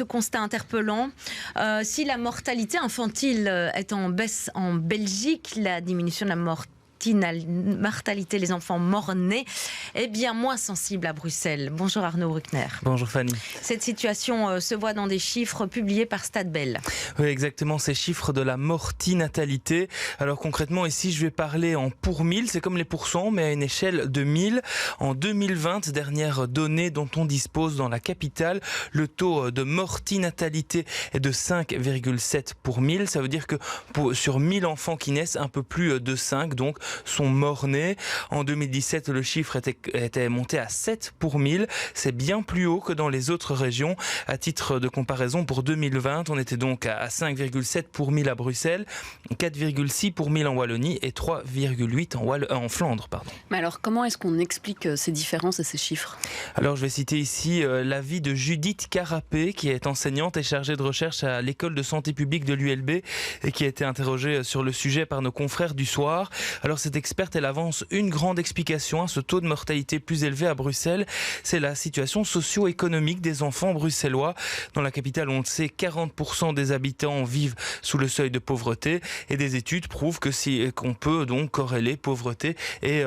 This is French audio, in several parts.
ce constat interpellant. Si la mortalité infantile est en baisse en Belgique, la diminution de la mortalité, les enfants morts-nés, est bien moins sensible à Bruxelles. Bonjour Arnaud Bruckner. Bonjour Fanny. Cette situation se voit dans des chiffres publiés par Stadbel. Oui, exactement, ces chiffres de la mortinatalité. Alors concrètement, ici, je vais parler en pour 1000, c'est comme les pourcents, mais à une échelle de 1000. En 2020, dernière donnée dont on dispose dans la capitale, le taux de mortinatalité est de 5,7 pour 1000. Ça veut dire que sur 1000 enfants qui naissent, un peu plus de 5, donc, sont morts-nés. En 2017, le chiffre était monté à 7 pour 1000. C'est bien plus haut que dans les autres régions. À titre de comparaison, pour 2020, on était donc à 5,7 pour 1000 à Bruxelles, 4,6 pour 1000 en Wallonie et 3,8 en Flandre. Mais alors, comment est-ce qu'on explique ces différences et ces chiffres ? Alors, je vais citer ici l'avis de Judith Carapé, qui est enseignante et chargée de recherche à l'école de santé publique de l'ULB et qui a été interrogée sur le sujet par nos confrères du soir. Alors, cette experte, elle avance une grande explication à ce taux de mortalité plus élevé à Bruxelles. C'est la situation socio-économique des enfants bruxellois. Dans la capitale, on le sait, 40% des habitants vivent sous le seuil de pauvreté et des études prouvent qu'on peut donc corréler pauvreté et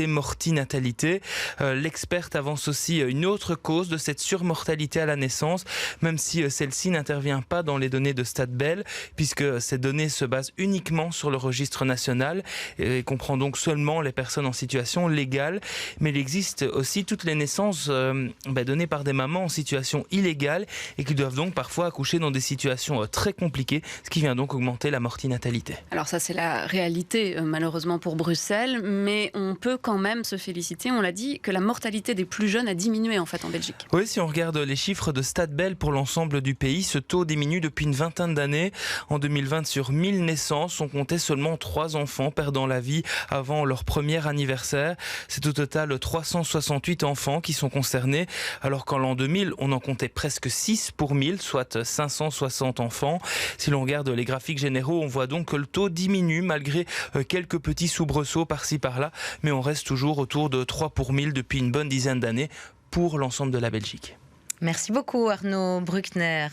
mortinatalité. L'experte avance aussi une autre cause de cette surmortalité à la naissance, même si celle-ci n'intervient pas dans les données de Stadbel, puisque ces données se basent uniquement sur le registre national et comprend donc seulement les personnes en situation légale. Mais il existe aussi toutes les naissances données par des mamans en situation illégale et qui doivent donc parfois accoucher dans des situations très compliquées, ce qui vient donc augmenter la mortinatalité. Alors ça, c'est la réalité malheureusement pour Bruxelles, mais on peut quand même se féliciter, on l'a dit, que la mortalité des plus jeunes a diminué en fait en Belgique. Oui, si on regarde les chiffres de Stadbel pour l'ensemble du pays, ce taux diminue depuis une vingtaine d'années. En 2020, sur 1000 naissances, on comptait seulement 3 enfants perdant la vie avant leur premier anniversaire. C'est au total 368 enfants qui sont concernés, alors qu'en l'an 2000, on en comptait presque 6 pour 1000, soit 560 enfants. Si l'on regarde les graphiques généraux, on voit donc que le taux diminue malgré quelques petits soubresauts par-ci par-là, mais on reste toujours autour de 3 pour 1000 depuis une bonne dizaine d'années pour l'ensemble de la Belgique. Merci beaucoup Arnaud Bruckner.